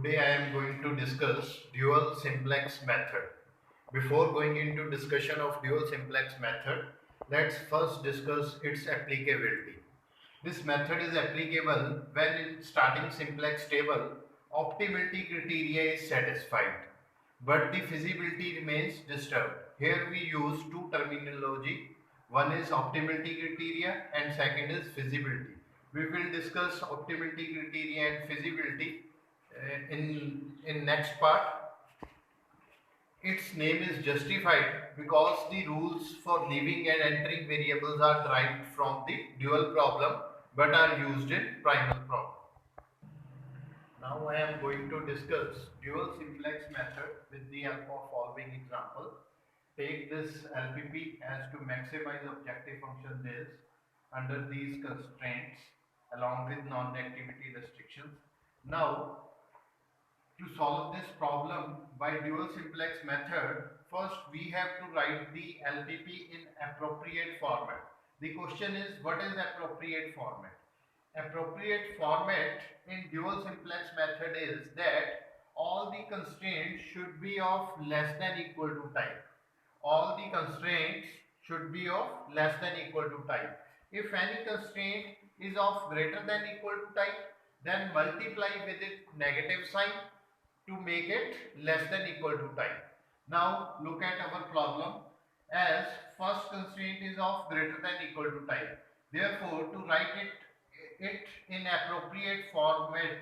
Today I am going to discuss dual simplex method. Before going into discussion of dual simplex method, let's first discuss its applicability. This method is applicable when in starting simplex table, optimality criteria is satisfied, but the feasibility remains disturbed. Here we use two terminology. One is optimality criteria and second is feasibility. We will discuss optimality criteria and feasibility in next part. Its name is justified because the rules for leaving and entering variables are derived from the dual problem but are used in primal problem. Now I am going to discuss dual simplex method with the help of following example. Take this LPP as to maximize objective function this under these constraints along with non-reactivity restrictions. Now to solve this problem by dual simplex method, first we have to write the LPP in appropriate format. The question is, what is appropriate format? Appropriate format in dual simplex method is that all the constraints should be of less than equal to type. All the constraints should be of less than equal to type. If any constraint is of greater than equal to type, then multiply with its negative sign to make it less than equal to type. Now look at our problem as first constraint is of greater than equal to type. Therefore, to write it in appropriate format,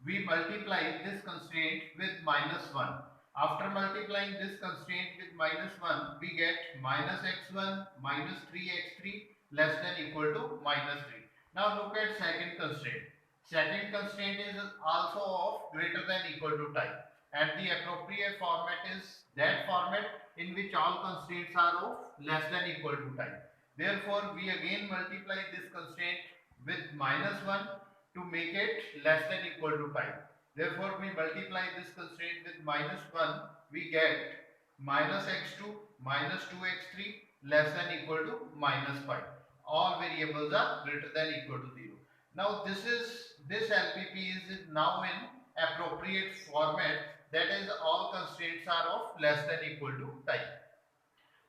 we multiply this constraint with -1. After multiplying this constraint with -1, we get -x1 minus 3x3 less than equal to -3. Now look at second constraint. Second constraint is also of greater than equal to type, and the appropriate format is that format in which all constraints are of less than equal to type. Therefore, we again multiply this constraint with -1 to make it less than equal to type. Therefore, we multiply this constraint with -1, we get -x2 minus 2x3 less than equal to -5. All variables are greater than equal to 0. Now this LPP is now in appropriate format, that is all constraints are of less than equal to type.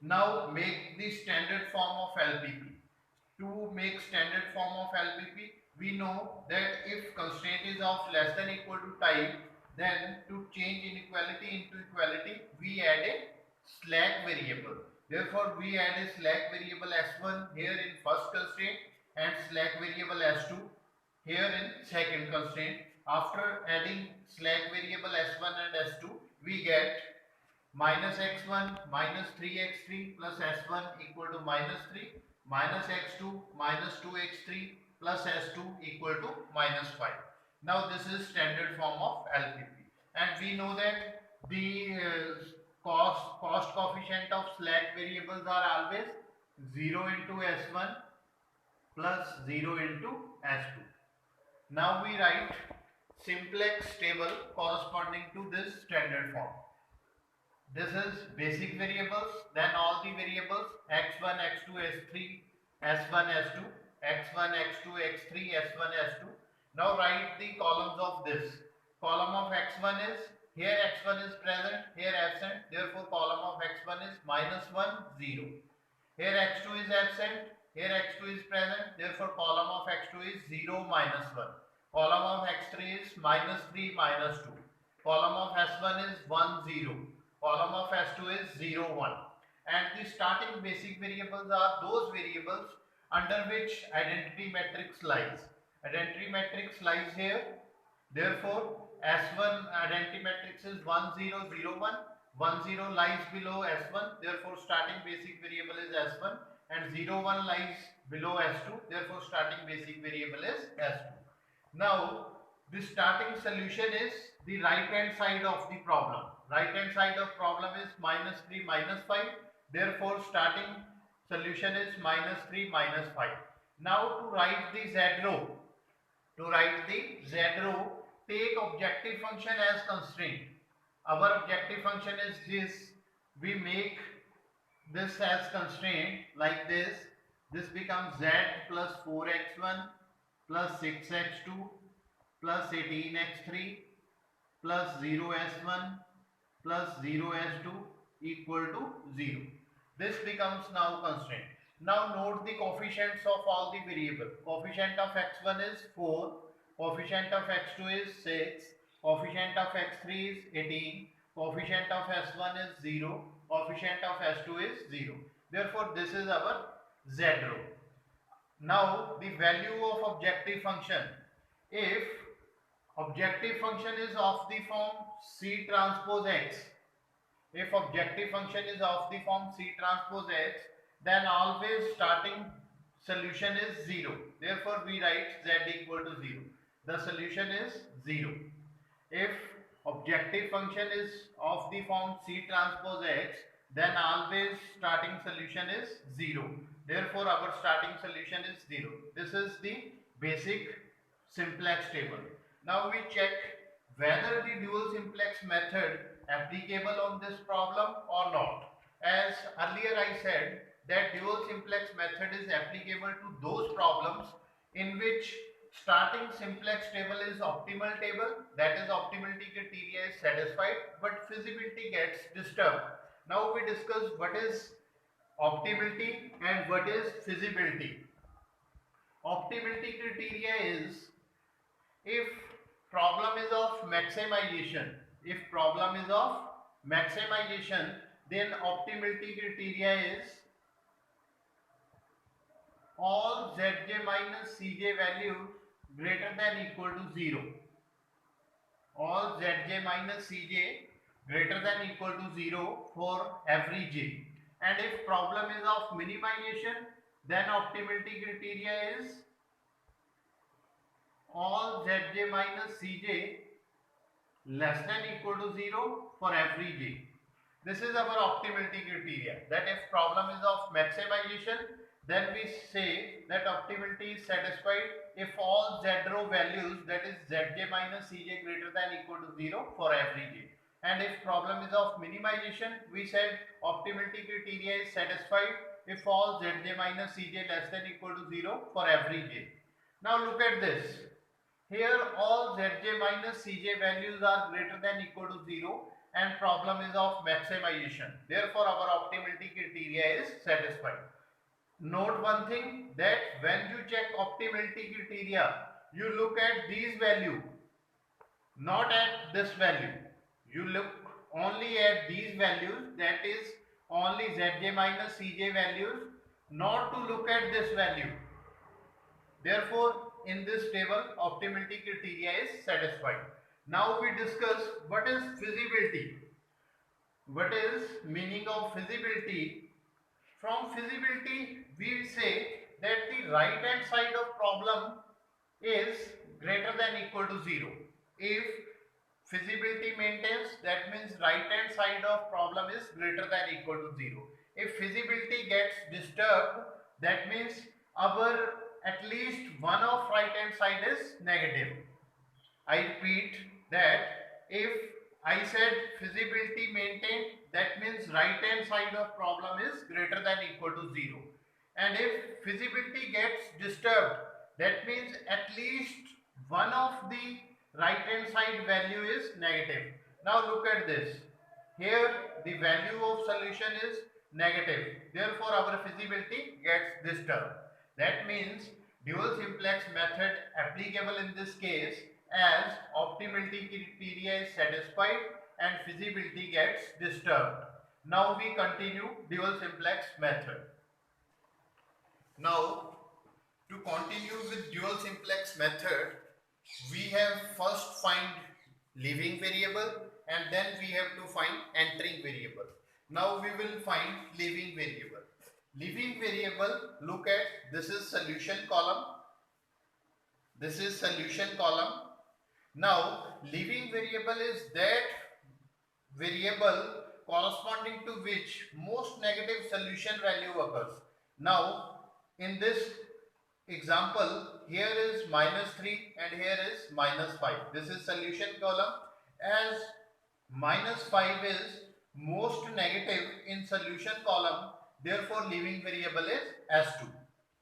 Now make the standard form of LPP. To make standard form of LPP, we know that if constraint is of less than equal to type, then to change inequality into equality, we add a slack variable. Therefore, we add a slack variable S1 here in first constraint and slack variable S2 here in second constraint. After adding slack variable S1 and S2, we get -x1 minus 3x3 plus s1 equal to -3 minus x2 minus 2x3 plus s2 equal to -5. Now this is standard form of LPP, and we know that the cost coefficient of slack variables are always 0 into s1 plus 0 into s2. Now we write simplex table corresponding to this standard form. This is basic variables, then all the variables x1, x2, s3, s1, s2, x1, x2, x3, s1, s2. Now write the columns of this. Column of x1 is, here x1 is present, here absent, therefore column of x1 is -1, 0. Here x2 is absent, here x2 is present, therefore column of x2 is 0, -1. Column of x3 is -3, -2. Column of s1 is 1, 0. Column of s2 is 0, 1. And the starting basic variables are those variables under which identity matrix lies. Identity matrix lies here. Therefore, S1 identity matrix is 1, 0, 0, 1. 1, 0 lies below S1. Therefore, starting basic variable is S1. And 0, 1 lies below S2. Therefore, starting basic variable is S2. Now, the starting solution is the right hand side of the problem. Right hand side of problem is -3, -5. Therefore, starting solution is -3, -5. Now, to write the Z row, take objective function as constraint. Our objective function is this. We make this as constraint like this. This becomes Z plus 4x1 plus 6x2 plus 18x3 plus 0s1 plus 0s2 equal to 0. This becomes now constraint. Now note the coefficients of all the variable. Coefficient of x1 is 4, coefficient of x2 is 6, coefficient of x3 is 18, coefficient of s1 is 0, coefficient of s2 is 0. Therefore, this is our z row. Now, the value of objective function. If objective function is of the form C transpose X, if objective function is of the form C transpose X, then always starting solution is 0. Therefore, we write z equal to 0. The solution is 0. If objective function is of the form C transpose X, then always starting solution is 0. Therefore, our starting solution is 0. This is the basic simplex table. Now we check whether the dual simplex method applicable on this problem or not. As earlier I said that dual simplex method is applicable to those problems in which starting simplex table is optimal table, that is optimality criteria is satisfied, but feasibility gets disturbed. Now we discuss what is optimality and what is feasibility. Optimality criteria is if problem is of maximization, then optimality criteria is all zj minus cj values greater than equal to 0. All zj minus cj greater than equal to 0 for every j. And if problem is of minimization, then optimality criteria is all zj minus cj less than equal to 0 for every j. This is our optimality criteria, that if problem is of maximization, then we say that optimality is satisfied if all z row values, that is zj minus cj greater than equal to 0 for every j. And if problem is of minimization, we said optimality criteria is satisfied if all zj minus cj less than equal to 0 for every j. Now look at this. Here all zj minus cj values are greater than equal to 0 and problem is of maximization. Therefore, our optimality criteria is satisfied. Note one thing, that when you check optimality criteria, you look at these values, not at this value. You look only at these values, that is only zj minus cj values, not to look at this value. Therefore, in this table, optimality criteria is satisfied. Now we discuss what is feasibility. What is meaning of feasibility? From feasibility, we say that the right hand side of problem is greater than equal to 0. If feasibility maintains, that means right hand side of problem is greater than equal to 0. If feasibility gets disturbed, that means our at least one of right hand side is negative. I repeat that if I said feasibility maintained, that means right hand side of problem is greater than equal to 0. And if feasibility gets disturbed, that means at least one of the right hand side value is negative. Now look at this. Here the value of solution is negative. Therefore our feasibility gets disturbed. That means dual simplex method applicable in this case as optimality criteria is satisfied and feasibility gets disturbed. Now we continue dual simplex method. Now to continue with dual simplex method, we have first find leaving variable and then we have to find entering variable. Now we will find leaving variable. Leaving variable, look at, this is solution column. This is solution column. Now leaving variable is that variable corresponding to which most negative solution value occurs. Now in this example, here is -3 and here is -5. This is solution column. As -5 is most negative in solution column, therefore leaving variable is S2.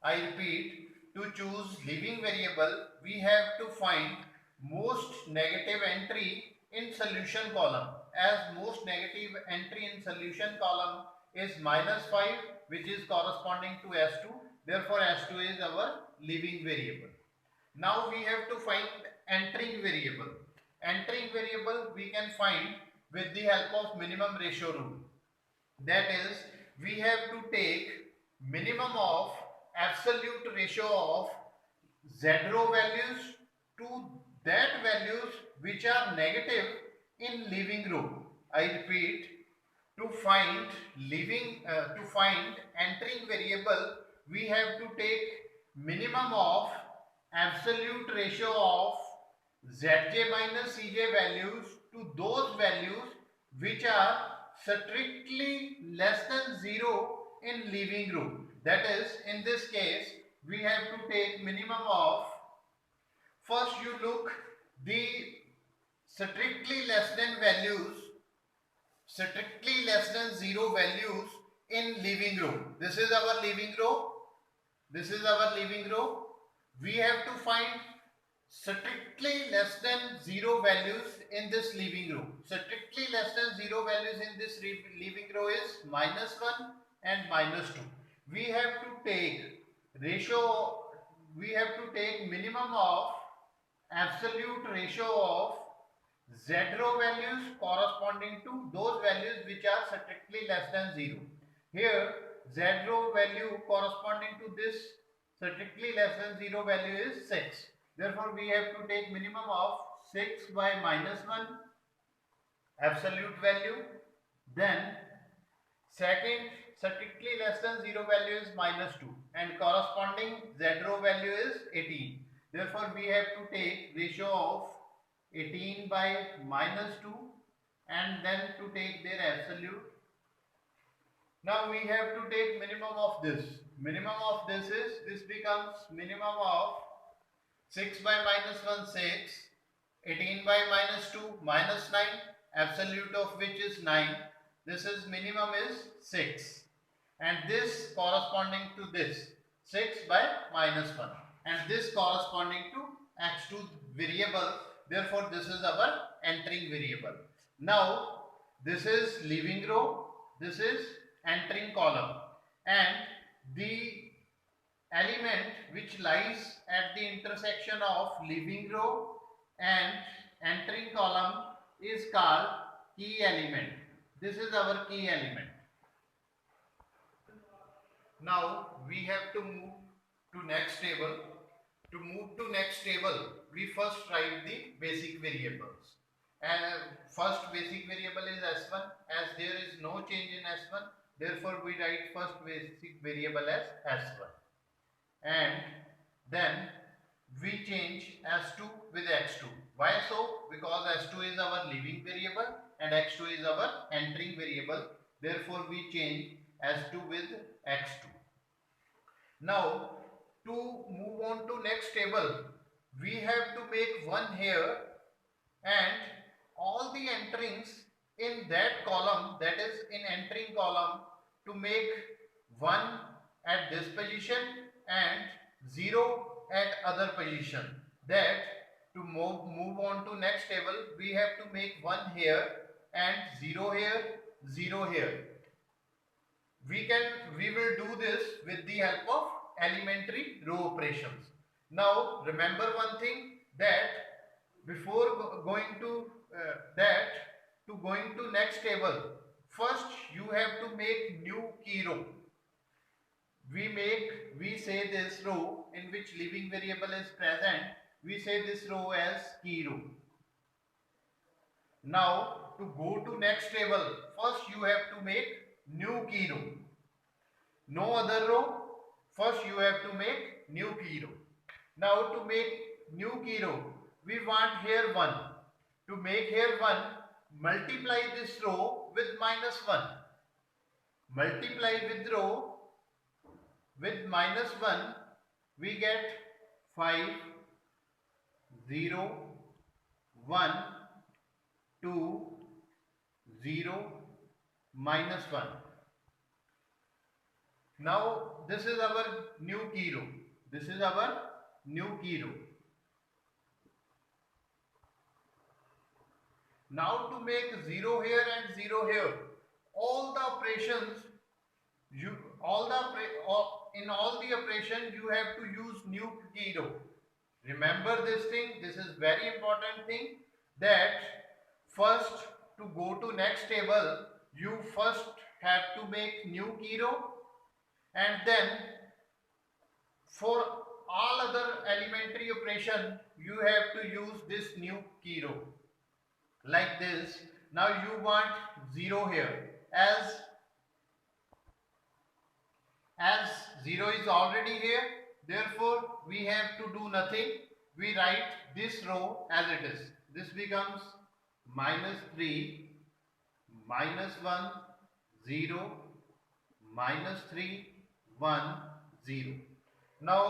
I repeat, to choose leaving variable, we have to find most negative entry in solution column, as most negative entry in solution column is -5, which is corresponding to S2. Therefore, S2 is our leaving variable. Now we have to find entering variable. Entering variable we can find with the help of minimum ratio rule. That is, we have to take minimum of absolute ratio of Z row values to that values which are negative in leaving row. I repeat, to find entering variable, we have to take minimum of absolute ratio of Zj minus Cj values to those values which are strictly less than 0 in leaving row. That is, in this case, we have to take minimum of, first you look the strictly less than values, strictly less than 0 values in leaving row. This is our leaving row. This is our leaving row. We have to find strictly less than 0 values in this leaving row. Strictly less than 0 values in this leaving row is -1 and -2. We have to take ratio, we have to take minimum of absolute ratio of Z row values corresponding to those values which are strictly less than 0. Here Z row value corresponding to this strictly less than 0 value is 6. Therefore, we have to take minimum of 6 by -1 absolute value. Then second strictly less than 0 value is -2 and corresponding Z row value is 18. Therefore, we have to take ratio of 18 by -2 and then to take their absolute. Now we have to take minimum of this. Minimum of this is, this becomes minimum of 6 by -1 6, 18 by -2 -9, absolute of which is 9. This is minimum is 6 and this corresponding to this 6 by -1 and this corresponding to x2 variable. Therefore, this is our entering variable. Now this is leaving row, this is entering column, and the element which lies at the intersection of leaving row and entering column is called key element. This is our key element. Now we have to move to next table. To move to next table, we first write the basic variables. And first basic variable is S1, as there is no change in S1. Therefore, we write first basic variable as S1. And then we change S2 with X2. Why so? Because S2 is our leaving variable and X2 is our entering variable. Therefore, we change S2 with X2. Now, to move on to next table, we have to make one here and all the enterings in that column, that is in entering column, to make 1 at this position and 0 at other position. That to move on to next table, we have to make 1 here and 0 here, 0 here. We will do this with the help of elementary row operations. Now remember one thing, that before going to going to next table, first you have to make new key row. We say this row in which leaving variable is present, we say this row as key row. Now to go to next table, first you have to make new key row. No other row, first you have to make new key row. Now to make new key row, we want here 1. To make here 1, multiply this row with -1. Multiply with row with -1, we get 5, 0, 1, 2, 0, -1. Now this is our new key row. This is our new key row. Now to make 0 here and 0 here, all the operations you in all the operation you have to use new key row. Remember this thing, this is very important thing, that first to go to next table you first have to make new key row, and then for all other elementary operation you have to use this new key row like this. Now you want 0 here, as 0 is already here, therefore we have to do nothing. We write this row as it is. This becomes -3, -1, 0, -3, 1, 0. Now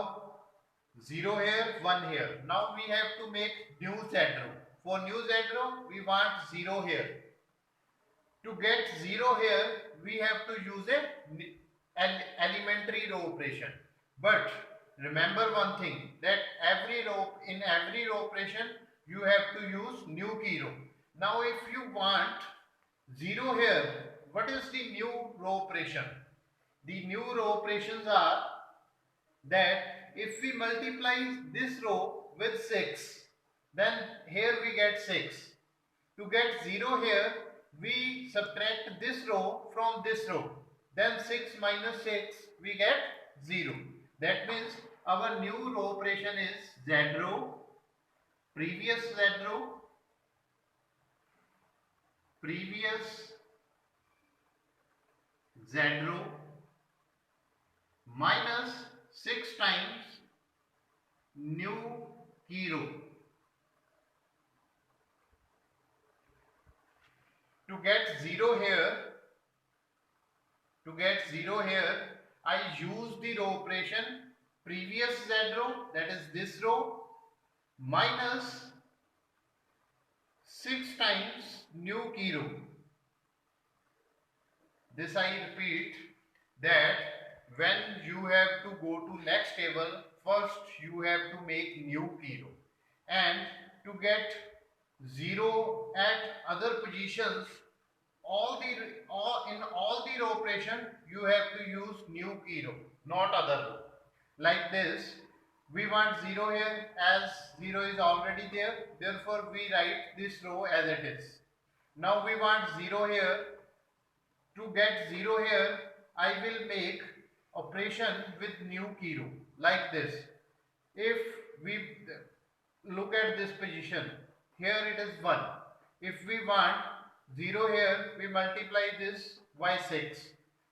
0 here, 1 here. Now we have to make new Z row. For new Z row, we want 0 here. To get 0 here, we have to use an elementary row operation. But remember one thing, that in every row operation, you have to use new key row. Now if you want 0 here, what is the new row operation? The new row operations are that if we multiply this row with 6, then here we get 6. To get 0 here, we subtract this row from this row. Then 6 minus 6, we get 0. That means our new row operation is Z row, previous Z row, previous Z row, minus 6 times new key row. To get 0 here, I use the row operation previous Z row, that is this row, minus 6 times new key row. This I repeat, that when you have to go to next table, first you have to make new key row, and to get 0 at other positions, in all the row operation you have to use new key row, not other row. Like this, we want 0 here, as 0 is already there, therefore we write this row as it is. Now we want 0 here. To get 0 here, I will make operation with new key row like this. If we look at this position, here it is 1. If we want 0 here, we multiply this by 6.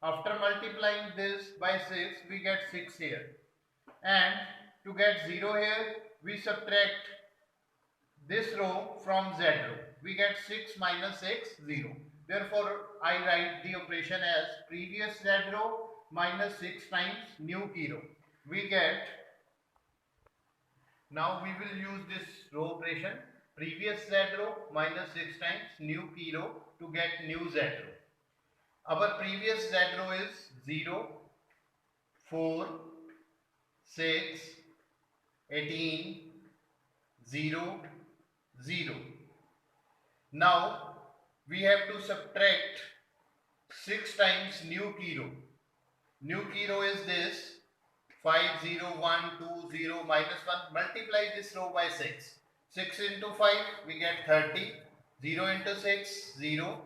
After multiplying this by 6, we get 6 here. And to get 0 here, we subtract this row from Z row. We get 6 minus 6, 0. Therefore, I write the operation as previous Z row minus 6 times new key row. We get, now we will use this row operation, previous Z row minus 6 times new key row to get new Z row. Our previous Z row is 0, 4, 6, 18, 0, 0. Now we have to subtract 6 times new key row. New key row is this, 5, 0, 1, 2, 0, minus 1. Multiply this row by 6. 6 into 5, we get 30. 0 into 6, 0.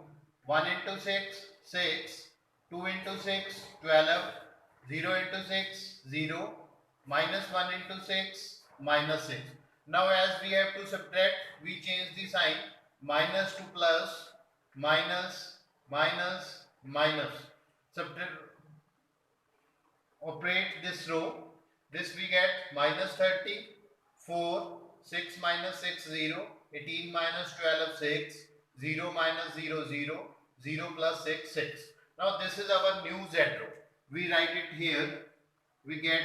1 into 6, 6. 2 into 6, 12. 0 into 6, 0. Minus 1 into 6, minus 6. Now as we have to subtract, we change the sign, minus to plus, minus, minus, minus. Subtract, operate this row. This we get minus 30, 4, 6 minus 6, 0, 18 minus 12, 6, 0 minus 0, 0, 0 plus 6, 6. Now this is our new Z row. We write it here. We get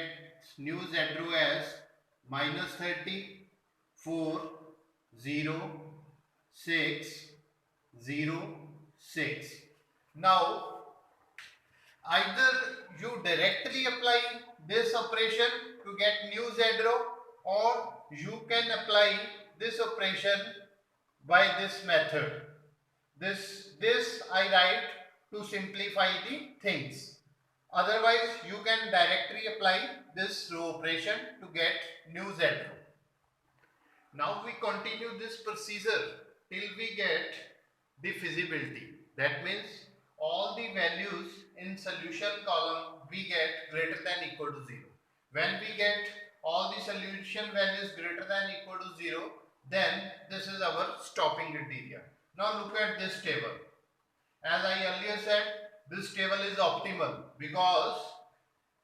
new Z row as minus 30, 4, 0, 6, 0, 6. Now either you directly apply this operation to get new Z row, or you can apply this operation by this method. This I write to simplify the things. Otherwise, you can directly apply this row operation to get new Z row. Now we continue this procedure till we get the feasibility. That means all the values in solution column we get greater than equal to 0. When we get all the solution values greater than equal to 0, then this is our stopping criteria. Now look at this table. As I earlier said, this table is optimal because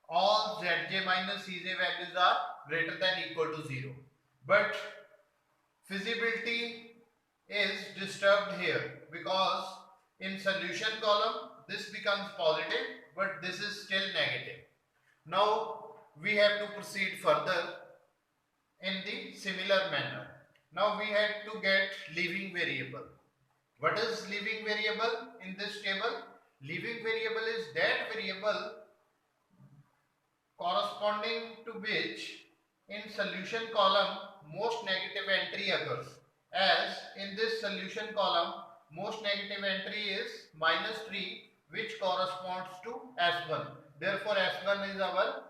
all Zj minus Cj values are greater than equal to 0. But feasibility is disturbed here because in solution column this becomes positive but this is still negative. Now we have to proceed further in the similar manner. Now we have to get leaving variable. What is leaving variable in this table? Leaving variable is that variable corresponding to which in solution column most negative entry occurs. As in this solution column most negative entry is -3, which corresponds to S1. Therefore S1 is our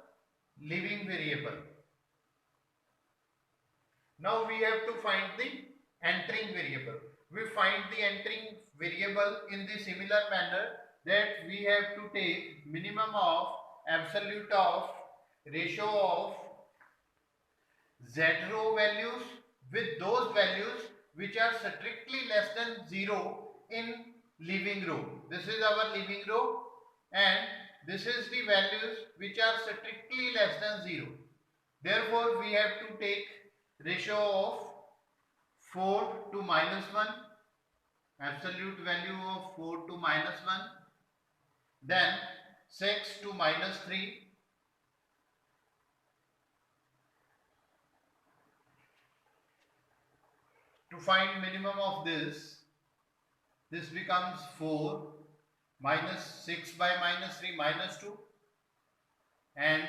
leaving variable. Now we have to find the entering variable. We find the entering variable in the similar manner that we have to take minimum of absolute of ratio of Z row values with those values which are strictly less than 0 in leaving row. This is our leaving row and this is the values which are strictly less than 0. Therefore, we have to take ratio of 4 to -1, absolute value of 4 to -1, then 6 to -3, to find minimum of this becomes 4 minus 6 by -3 -2 and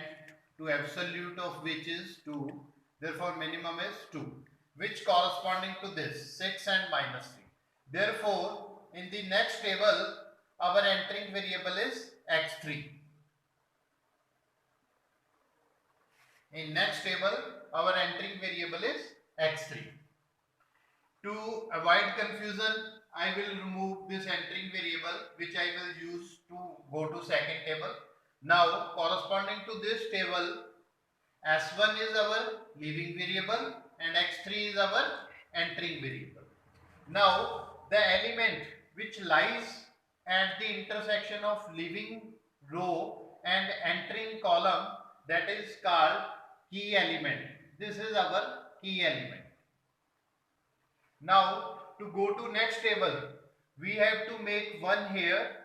to absolute of which is 2, therefore minimum is 2, which corresponding to this 6 and -3. Therefore in the next table our entering variable is x3. In next table our entering variable is x3. To avoid confusion, I will remove this entering variable which I will use to go to second table. Now corresponding to this table, S1 is our leaving variable and x3 is our entering variable. Now the element which lies at the intersection of leaving row and entering column, that is called key element. This is our key element. Now to go to next table, we have to make 1 here,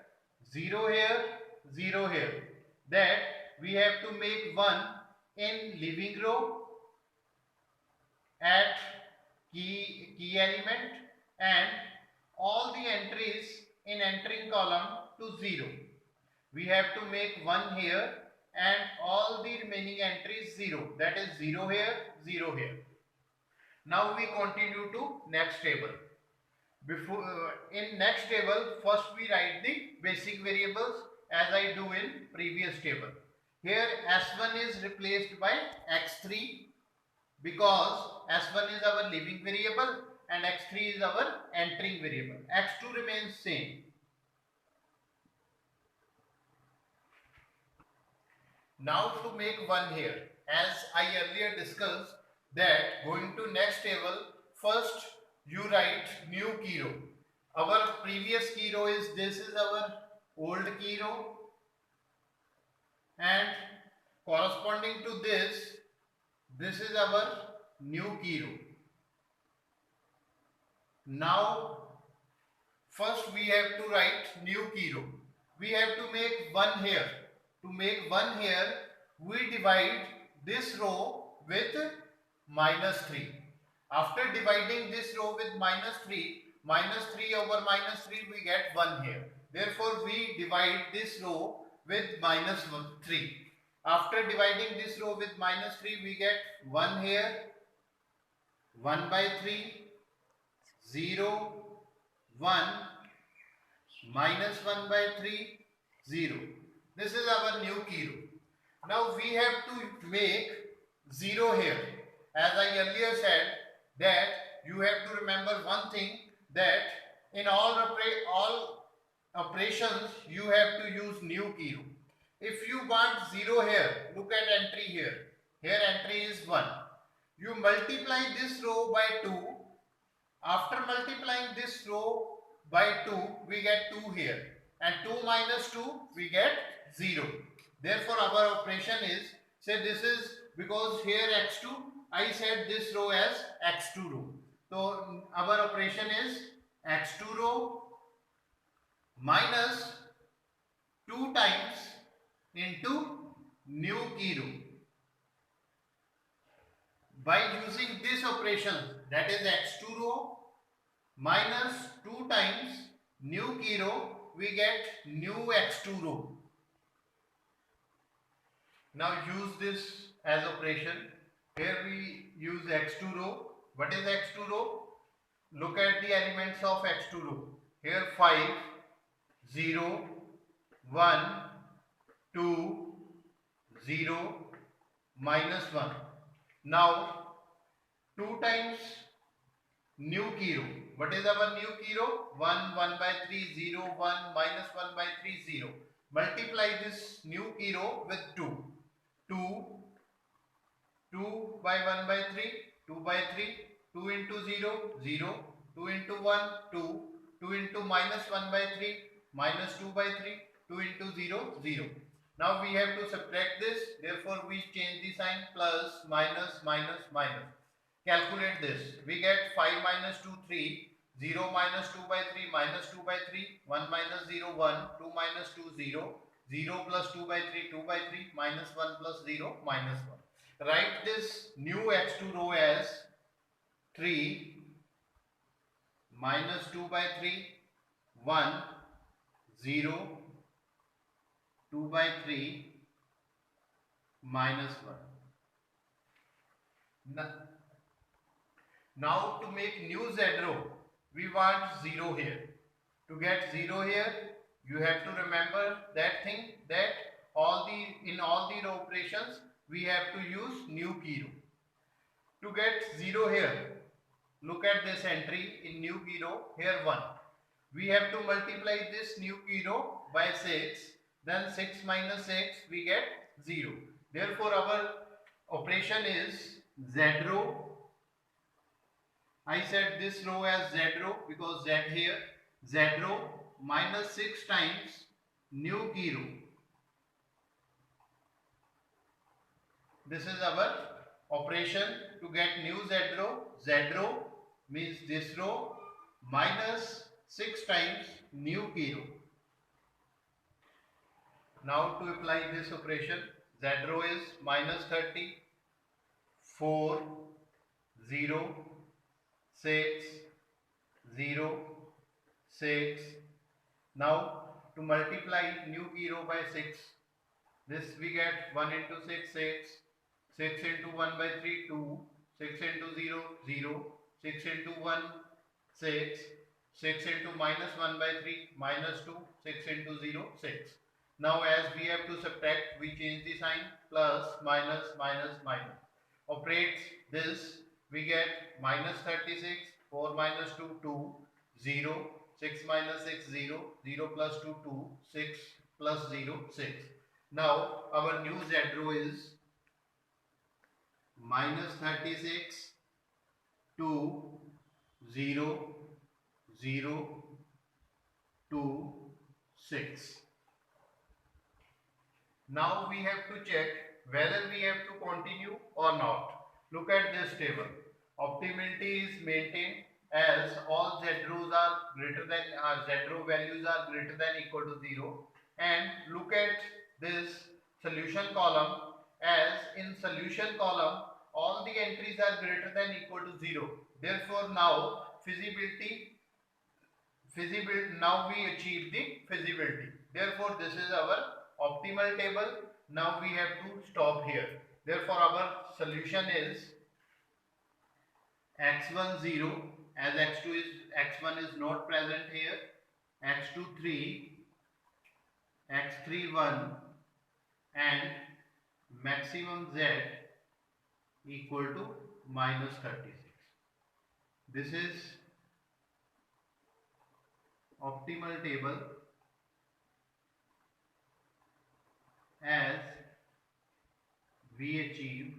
0 here, 0 here. That we have to make 1 in leaving row at key element and all the entries in entering column to 0. We have to make 1 here and all the remaining entries 0. That is 0 here, 0 here. Now we continue to next table. In next table, first we write the basic variables as I do in previous table. Here S1 is replaced by x3 because S1 is our leaving variable and x3 is our entering variable. x2 remains same. Now to make 1 here, as I earlier discussed that going to next table, first you write new key row. Our previous key row is, this is our old key row and corresponding to this is our new key row. Now first we have to write new key row. We have to make 1 here. To make 1 here, we divide this row with -3. After dividing this row with -3 over -3 we get 1 here. Therefore we divide this row with -3. After dividing this row with -3 we get 1 here, 1 by 3, 0, 1, minus 1 by 3, 0. This is our new key root. Now we have to make 0 here. As I earlier said that you have to remember one thing, that in all operations you have to use new key root. If you want 0 here, look at entry here. Here entry is 1. You multiply this row by 2. After multiplying this row by 2, we get 2 here. And 2 minus 2, we get 0. Therefore, our operation is, say this is, because here x2, I said this row as x2 row. So, our operation is x2 row minus 2 times into new key row. By using this operation, that is x2 row minus 2 times new key row, we get new x2 row. Now use this as operation. Here we use x2 row. What is x2 row? Look at the elements of x2 row. Here 5, 0, 1, 2, 0, minus 1. Now 2 times new key row. What is our new key row? 1, 1 by 3, 0, 1, minus 1 by 3, 0. Multiply this new key row with 2. 2, 2 by 1 by 3, 2 by 3, 2 into 0, 0, 2 into 1, 2, 2 into minus 1 by 3, minus 2 by 3, 2 into 0, 0. Now we have to subtract this, therefore we change the sign, plus, minus, minus, minus. Calculate this. We get 5 minus 2, 3, 0 minus 2 by 3, minus 2 by 3, 1 minus 0, 1, 2 minus 2, 0, 0 plus 2 by 3, 2 by 3, minus 1 plus 0, minus 1. Write this new x2 row as 3, minus 2 by 3, 1, 0, 2 by 3, minus 1. Now to make new z row, we want 0 here. To get 0 here, you have to remember that thing, that in all the row operations we have to use new key row. To get 0 here, look at this entry in new key row, here 1. We have to multiply this new key row by 6, then 6 minus 6, we get 0. Therefore our operation is z row. I said this row as z row because z here, z row minus 6 times new key row. This is our operation to get new z row. Z row means this row minus 6 times new key row. Now to apply this operation, z row is minus 30, 4, 0, 6, 0, 6. Now to multiply new key row by 6, this we get 1 into 6, 6, 6 into 1 by 3, 2, 6 into 0, 0, 6 into 1, 6, 6 into minus 1 by 3, minus 2, 6 into 0, 6. Now as we have to subtract, we change the sign, plus, minus, minus, minus. Operate this, we get minus 36, 4 minus 2, 2, 0, 6 minus 6, 0, 0 plus 2, 2, 6 plus 0, 6. Now our new z row is minus 36, 2, 0, 0, 2, 6. Now we have to check whether we have to continue or not. Look at this table. Optimality is maintained as all z rows are greater than z row values are greater than equal to 0. And look at this solution column, as in solution column all the entries are greater than equal to 0. Therefore now now we achieve the feasibility. Therefore this is our optimal table. Now we have to stop here. Therefore our solution is x1 0, as x2 is x1 is not present here, x2 3, x3 1 and maximum z equal to minus 36. This is optimal table as we achieve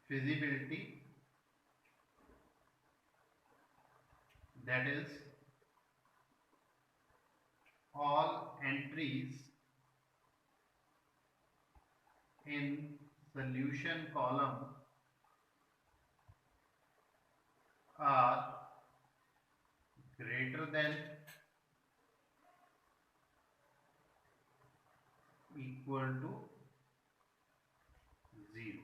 feasibility, that is all entries in solution column are greater than equal to 0.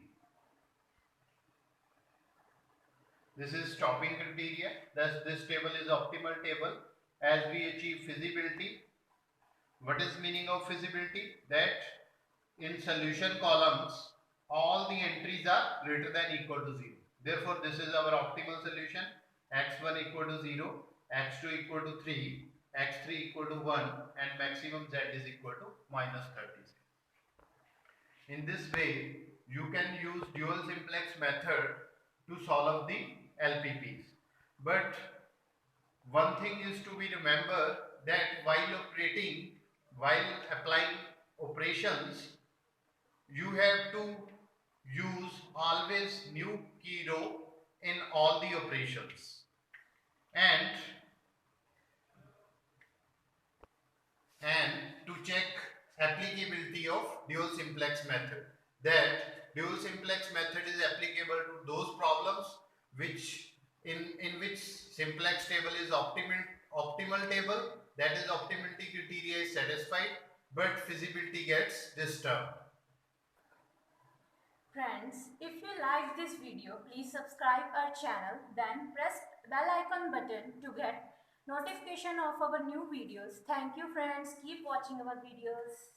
This is stopping criteria. Thus this table is optimal table as we achieve feasibility. What is meaning of feasibility? That in solution columns all the entries are greater than equal to 0. Therefore this is our optimal solution. X1 equal to 0, x2 equal to 3, x3 equal to 1 and maximum z is equal to minus 36. In this way, you can use dual simplex method to solve the LPPs. But one thing is to be remembered that while applying operations, you have to use always new key row in all the operations. And to check applicability of dual simplex method, that dual simplex method is applicable to those problems which in which simplex table is optimal table, that is optimality criteria is satisfied but feasibility gets disturbed. Friends, if you like this video, please subscribe our channel, then press bell icon button to get notification of our new videos. Thank you friends. Keep watching our videos.